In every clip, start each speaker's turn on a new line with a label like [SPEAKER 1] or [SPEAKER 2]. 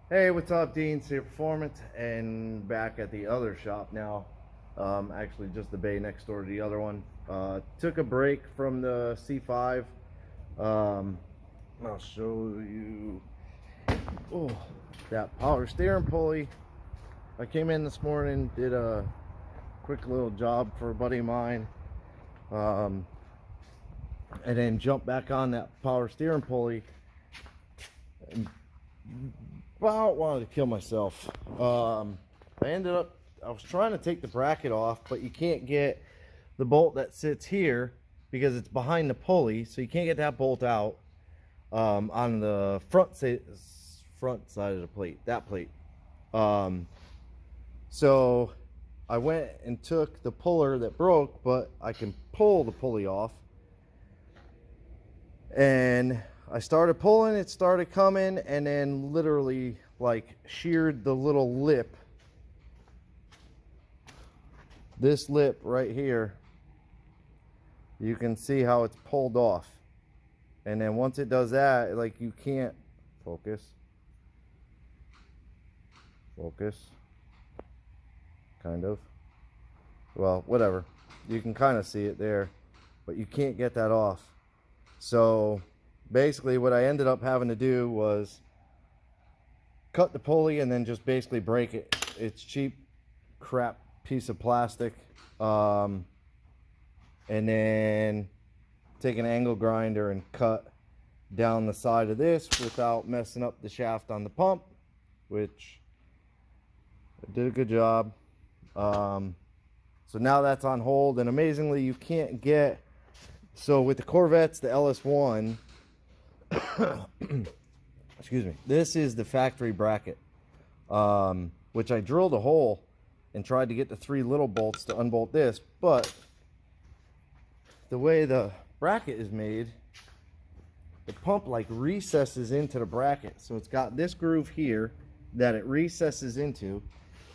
[SPEAKER 1] Hey, what's up? Dean Sear Performance, and back at the other shop now. Actually, just the bay next door to the other one. Took a break from the C5. Um, I'll show you. Oh, that power steering pulley. I came in this morning, did a quick little job for a buddy of mine, um, and then jumped back on that power steering pulley. And about wanted to kill myself. I was trying to take the bracket off, but you can't get the bolt that sits here because it's behind the pulley, so you can't get that bolt out on the front side of the plate, that plate. So I went and took the puller that broke, but I can pull the pulley off, and I started pulling, it started coming, and then literally like sheared the little lip. This lip right here, you can see how it's pulled off. And then once it does that, like, you can't focus, kind of. Well, whatever. You can kind of see it there, but you can't get that off. So basically what I ended up having to do was cut the pulley and then just basically break it. It's cheap crap piece of plastic, and then take an angle grinder and cut down the side of this without messing up the shaft on the pump, which I did a good job. So now that's on hold, and amazingly you can't get, so with the Corvettes, the LS1 excuse me, this is the factory bracket, which I drilled a hole and tried to get the 3 little bolts to unbolt this, but the way the bracket is made, the pump like recesses into the bracket. So it's got this groove here that it recesses into,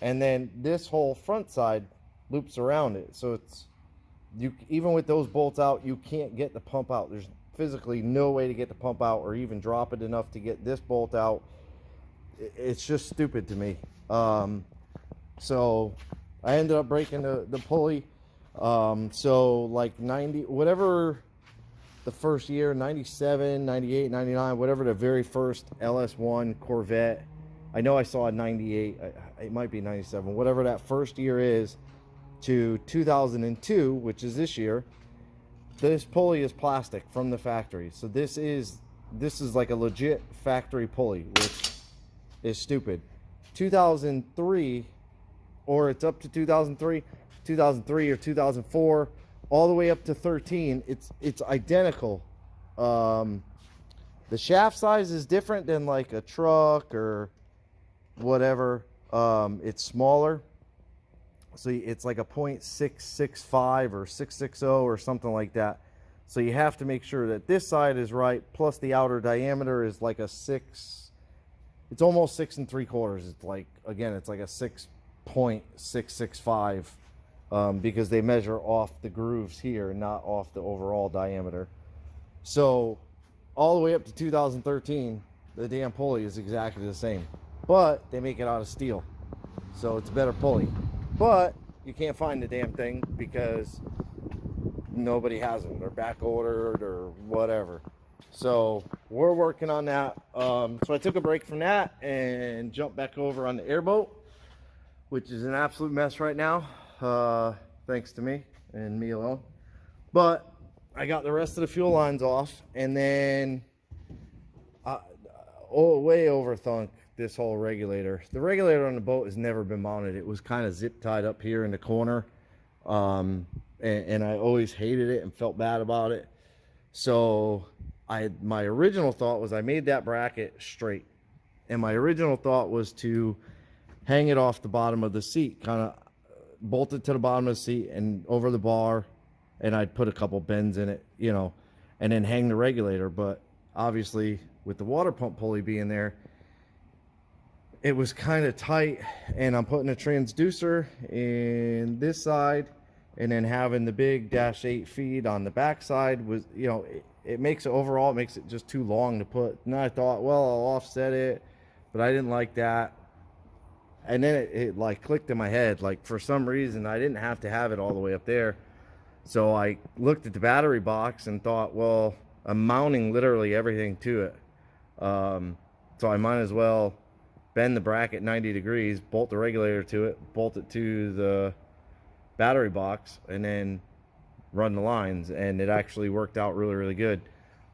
[SPEAKER 1] and then this whole front side loops around it. So it's, you, even with those bolts out, you can't get the pump out. There's physically no way to get the pump out or even drop it enough to get this bolt out. It's just stupid to me. So I ended up breaking the pulley. So like 90, whatever the first year, 97, 98, 99, whatever the very first LS1 Corvette, I know I saw a 98, it might be 97, whatever that first year is, to 2002, which is this year, this pulley is plastic from the factory. So this is like a legit factory pulley, which is stupid. 2003, or it's up to 2003 or 2004, all the way up to 13, it's identical. The shaft size is different than like a truck or whatever. It's smaller, so it's like a 0.665 or 660 or something like that. So you have to make sure that this side is right, plus the outer diameter is like a 6, it's almost 6 3/4. It's like, again, it's like a 6.665, because they measure off the grooves here, not off the overall diameter. So all the way up to 2013, the damn pulley is exactly the same, but they make it out of steel, so it's a better pulley. But you can't find the damn thing because nobody has them. They're back ordered or whatever. So we're working on that. So I took a break from that and jumped back over on the Airboat, which is an absolute mess right now, thanks to me and me alone. But I got the rest of the fuel lines off, and then way overthunk this whole regulator. The regulator on the boat has never been mounted. It was kind of zip tied up here in the corner, and I always hated it and felt bad about it. So my original thought was, I made that bracket straight, and my original thought was to hang it off the bottom of the seat, kind of bolt it to the bottom of the seat and over the bar, and I'd put a couple bends in it, you know, and then hang the regulator. But obviously with the water pump pulley being there, it was kind of tight, and I'm putting a transducer in this side, and then having the big -8 feed on the back side was, you know, it makes it overall, it makes it just too long to put. And I thought, well, I'll offset it, but I didn't like that. And then it like clicked in my head, like for some reason I didn't have to have it all the way up there. So I looked at the battery box and thought, well, I'm mounting literally everything to it. So I might as well bend the bracket 90 degrees, bolt the regulator to it, bolt it to the battery box, and then run the lines. And it actually worked out really, really good.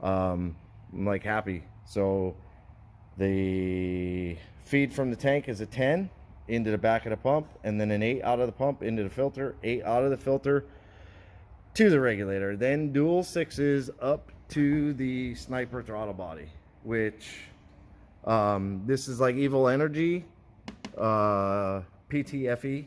[SPEAKER 1] I'm like happy. So the feed from the tank is a 10 into the back of the pump, and then an 8 out of the pump into the filter, 8 out of the filter to the regulator, then dual 6s up to the Sniper throttle body, which this is like Evil Energy PTFE,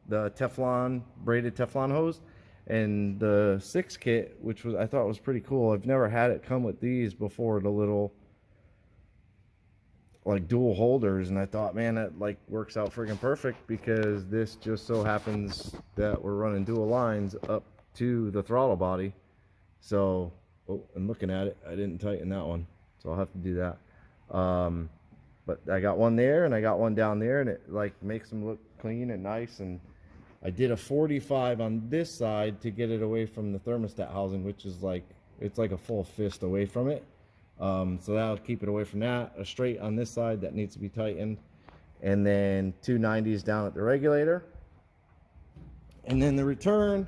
[SPEAKER 1] the Teflon, braided Teflon hose, and the 6 kit, which was, I thought was pretty cool. I've never had it come with these before, the little like dual holders, and I thought, man, that like works out freaking perfect, because this just so happens that we're running dual lines up to the throttle body. So, oh, and looking at it, I didn't tighten that one, so I'll have to do that. But I got one there and I got one down there, and it like makes them look clean and nice. And I did a 45 on this side to get it away from the thermostat housing, which is like, it's like a full fist away from it. So that'll keep it away from that. A straight on this side that needs to be tightened, and then 2 90s down at the regulator. And then the return,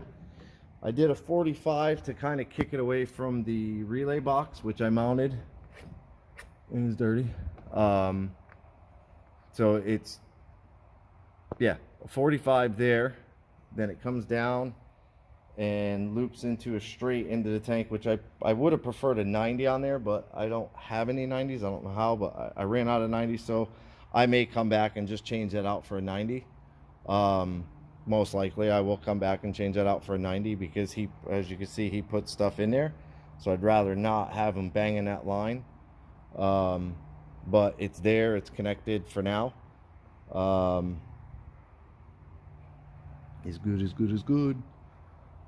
[SPEAKER 1] I did a 45 to kind of kick it away from the relay box, which I mounted. It was dirty. So it's, yeah, a 45 there. Then it comes down and loops into a straight into the tank, which I would have preferred a 90 on there, but I don't have any 90s. I don't know how, but I ran out of 90s, so I may come back and just change that out for a 90. Most likely I will come back and change that out for a 90, because he, as you can see, he put stuff in there, so I'd rather not have him banging that line. But it's there, it's connected for now. Is good, is good, is good.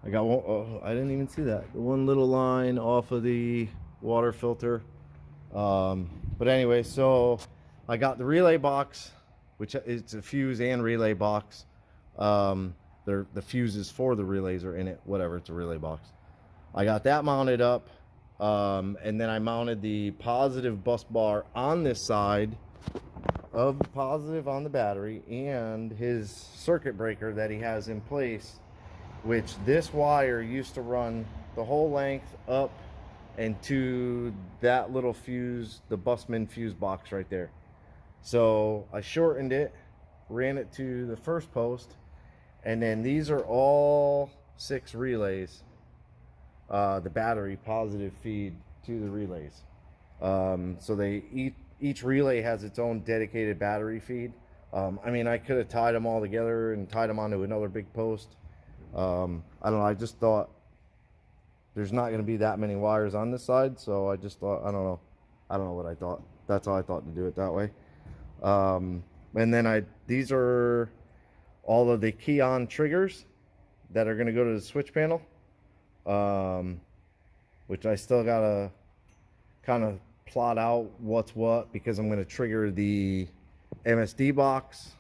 [SPEAKER 1] I got one, oh, I didn't even see that. The one little line off of the water filter. But anyway, so I got the relay box, which it's a fuse and relay box. The fuses for the relays are in it, whatever, it's a relay box. I got that mounted up, and then I mounted the positive bus bar on this side of the positive on the battery, and his circuit breaker that he has in place, which this wire used to run the whole length up and to that little fuse, the busman fuse box right there. So I shortened it, ran it to the first post, and then these are all 6 relays, the battery positive feed to the relays. So they each relay has its own dedicated battery feed. I mean, I could have tied them all together and tied them onto another big post. I don't know, I just thought there's not going to be that many wires on this side, so I just thought, I don't know what I thought. That's how I thought to do it that way. And then these are all of the key-on triggers that are going to go to the switch panel, which I still got to kind of plot out what's what, because I'm going to trigger the MSD box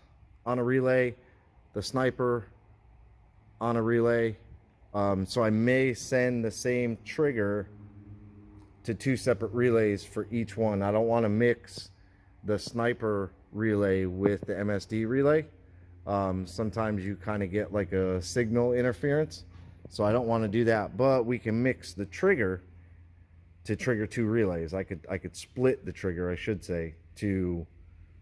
[SPEAKER 1] on a relay, the Sniper on a relay. So I may send the same trigger to 2 separate relays for each one. I don't want to mix the Sniper relay with the MSD relay. Sometimes you kind of get like a signal interference, so I don't want to do that. But we can mix the trigger to trigger 2 relays. I could split the trigger, I should say, to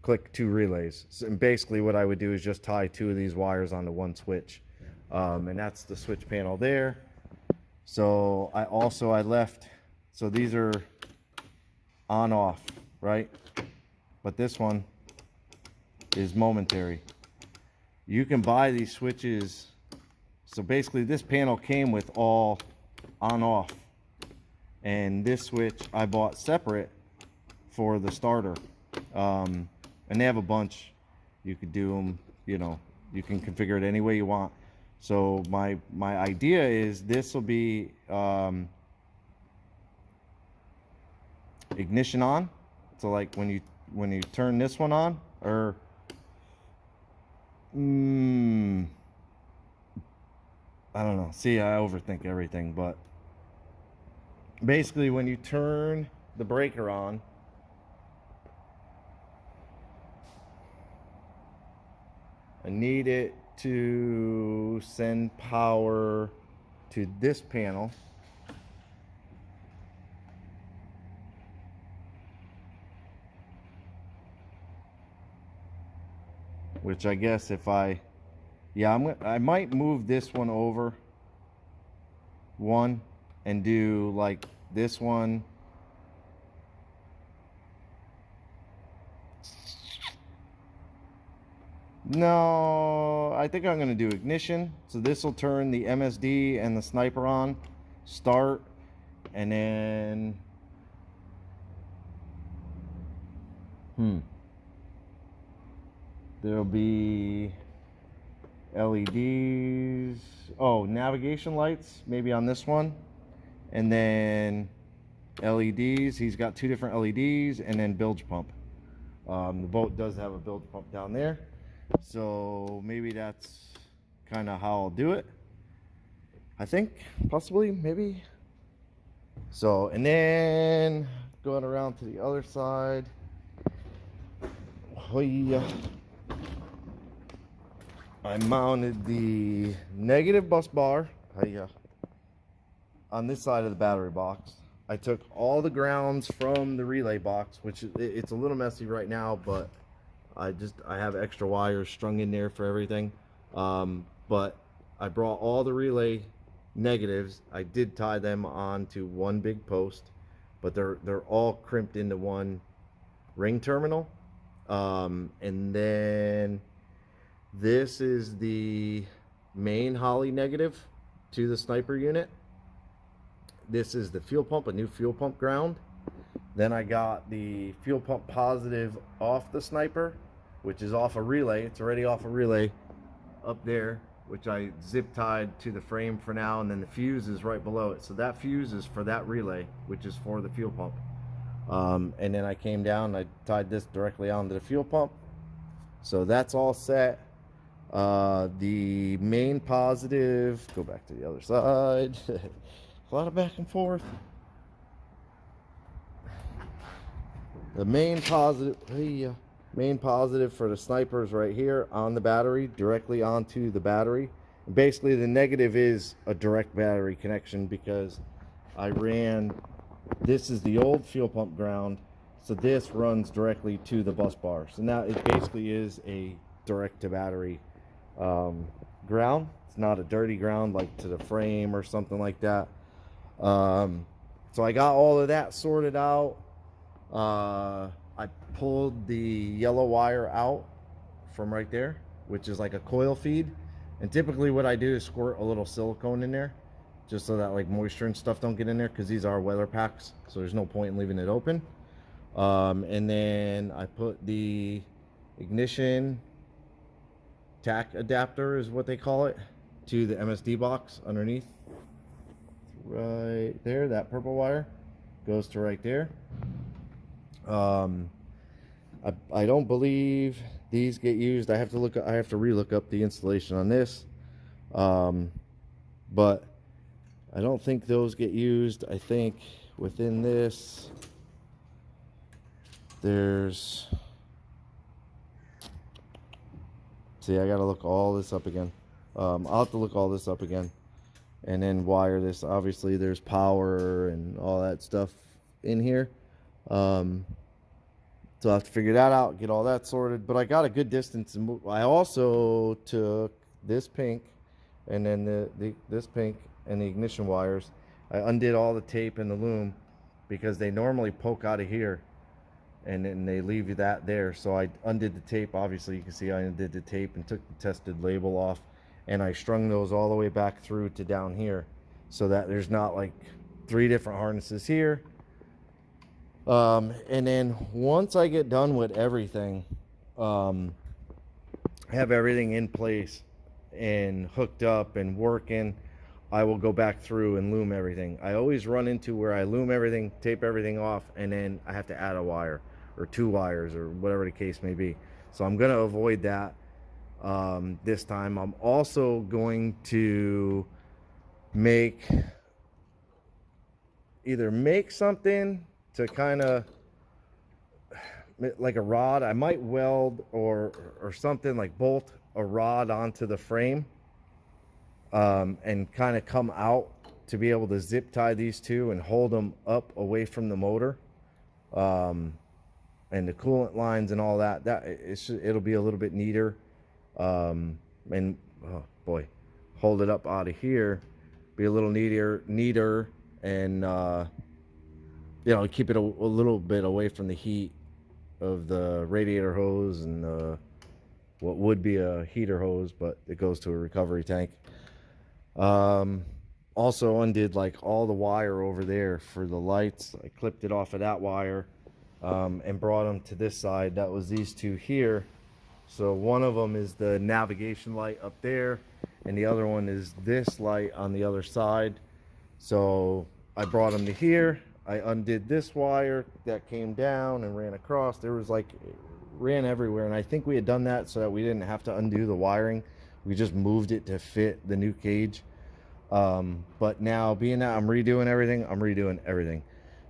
[SPEAKER 1] click 2 relays. So, and basically what I would do is just tie 2 of these wires onto one switch. And that's the switch panel there. So I left, so these are on off, right? But this one is momentary. You can buy these switches. So basically this panel came with all on off, and this switch I bought separate for the starter. And they have a bunch. You could do them, you know, you can configure it any way you want. So my idea is this will be ignition on. So like when you turn this one on, or I don't know. See, I overthink everything, but basically when you turn the breaker on, I need it to send power to this panel. Which I guess if I might move this one over one and do like this one. No, I think I'm gonna do ignition. So this will turn the MSD and the sniper on, start, and then there'll be LEDs. Oh, navigation lights maybe on this one, and then LEDs. He's got two different LEDs, and then bilge pump. The boat does have a bilge pump down there, so maybe that's kind of how I'll do it. I think possibly, maybe. So, and then going around to the other side. I mounted the negative bus bar on this side of the battery box. I took all the grounds from the relay box, which it's a little messy right now, but I have extra wires strung in there for everything. But I brought all the relay negatives. I did tie them onto one big post, but they're all crimped into one ring terminal. And then this is the main Holley negative to the sniper unit. This is the fuel pump, a new fuel pump ground. Then I got the fuel pump positive off the sniper, which is off a relay. It's already off a relay up there, which I zip tied to the frame for now, and then the fuse is right below it. So that fuse is for that relay, which is for the fuel pump. And then I came down, I tied this directly onto the fuel pump. So that's all set. The main positive, go back to the other side. A lot of back and forth. The main positive for the snipers right here on the battery, directly onto the battery. And basically the negative is a direct battery connection, because I ran, this is the old fuel pump ground, so this runs directly to the bus bar. So now it basically is a direct to battery ground. It's not a dirty ground like to the frame or something like that. So I got all of that sorted out. I pulled the yellow wire out from right there, which is like a coil feed. And typically what I do is squirt a little silicone in there, just so that like moisture and stuff don't get in there, because these are weather packs, so there's no point in leaving it open. And then I put the ignition tack adapter, is what they call it, to the MSD box underneath. Right there, that purple wire goes to right there. I don't believe these get used. I have to re-look up the installation on this. But I don't think those get used. I think within this there's, see, I gotta look all this up again. I'll have to look all this up again and then wire this. Obviously there's power and all that stuff in here. So I have to figure that out, get all that sorted. But I got a good distance. And I also took this pink and then this pink and the ignition wires. I undid all the tape and the loom, because they normally poke out of here and then they leave you that there. So I undid the tape. Obviously you can see I undid the tape and took the tested label off, and I strung those all the way back through to down here, so that there's not like 3 different harnesses here. And then once I get done with everything, have everything in place and hooked up and working, I will go back through and loom everything. I always run into where I loom everything, tape everything off, and then I have to add a wire, or 2 wires or whatever the case may be. So I'm going to avoid that this time. I'm also going to either make something to kind of like a rod. I might weld or something, like bolt a rod onto the frame and kind of come out to be able to zip tie these two and hold them up away from the motor and the coolant lines and all that. It'll be a little bit neater, and oh boy, hold it up out of here, be a little neater, and you know, keep it a little bit away from the heat of the radiator hose and what would be a heater hose, but it goes to a recovery tank. Also undid like all the wire over there for the lights. I clipped it off of that wire and brought them to this side. That was these two here. So one of them is the navigation light up there, and the other one is this light on the other side. So I brought them to here. I undid this wire that came down and ran across. There was like, ran everywhere, and I think we had done that so that we didn't have to undo the wiring. We just moved it to fit the new cage. But now, being that I'm redoing everything.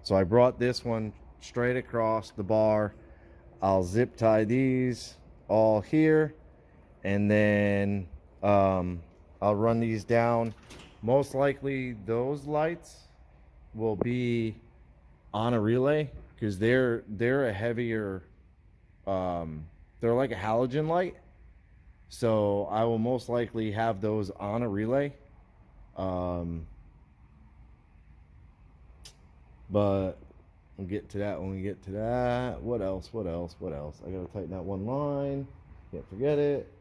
[SPEAKER 1] So I brought this one straight across the bar. I'll zip tie these all here, and then I'll run these down. Most likely those lights will be on a relay because they're a heavier, they're like a halogen light. So I will most likely have those on a relay. But we'll get to that when we get to that. What else? I gotta tighten that one line, can't forget it.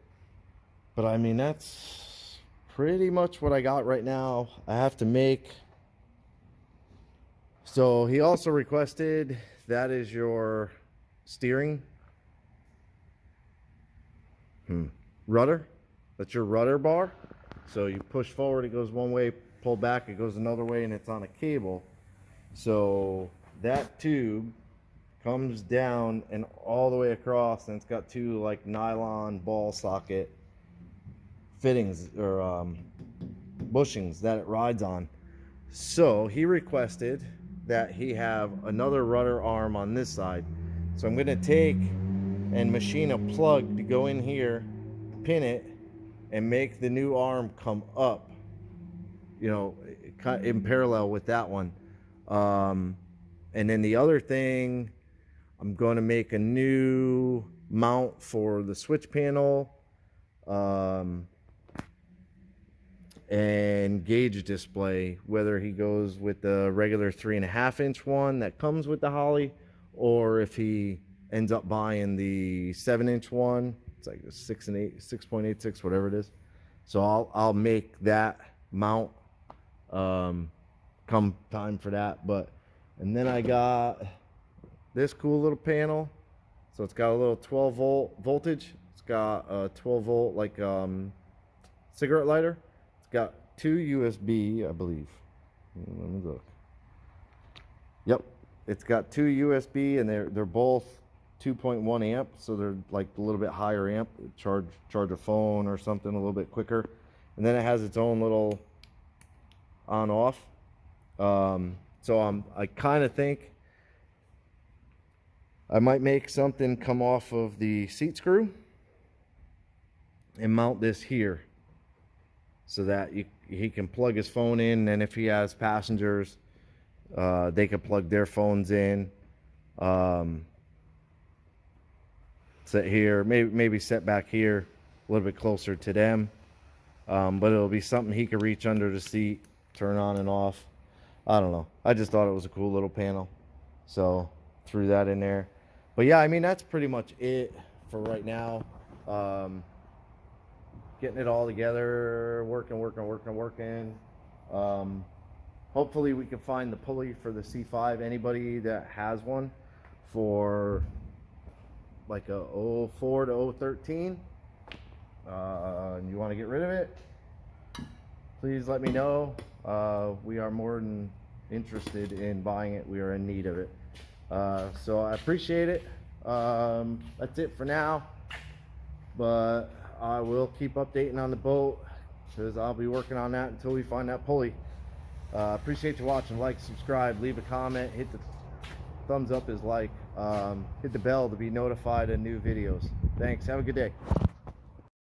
[SPEAKER 1] But I mean, that's pretty much what I got right now. I have to make, so he also requested, that is your steering rudder. That's your rudder bar. So you push forward, it goes one way, pull back, it goes another way, and it's on a cable. So that tube comes down and all the way across, and it's got two like nylon ball socket fittings or bushings that it rides on. So he requested that he have another rudder arm on this side. So I'm going to take and machine a plug to go in here, pin it, and make the new arm come up, you know, in parallel with that one. And then the other thing, I'm going to make a new mount for the switch panel and gauge display, whether he goes with the regular 3.5-inch one that comes with the Holley, or if he ends up buying the 7-inch one. It's like a 6.86, whatever it is. So I'll make that mount come time for that. And then I got this cool little panel. So it's got a little 12 volt voltage. It's got a 12 volt like cigarette lighter. It's got 2 USB, I believe. Let me look. Yep, it's got 2 USB, and they're both 2.1 amp, so they're like a little bit higher amp. Charge a phone or something a little bit quicker. And then it has its own little on off. So I kind of think I might make something come off of the seat screw and mount this here, so that he can plug his phone in, and if he has passengers, they can plug their phones in. Set here, maybe set back here a little bit closer to them, but it'll be something he can reach under the seat, turn on and off. I don't know, I just thought it was a cool little panel, so threw that in there. But yeah, I mean, that's pretty much it for right now. Getting it all together, working. Hopefully we can find the pulley for the C5. Anybody that has one for like a 04 to 013 and you want to get rid of it, please let me know. We are more than interested in buying it. We are in need of it. So I appreciate it. That's it for now, but I will keep updating on the boat because I'll be working on that until we find that pulley. Appreciate you watching. Like, subscribe, leave a comment, hit the thumbs up is like, hit the bell to be notified of new videos. Thanks. Have a good day.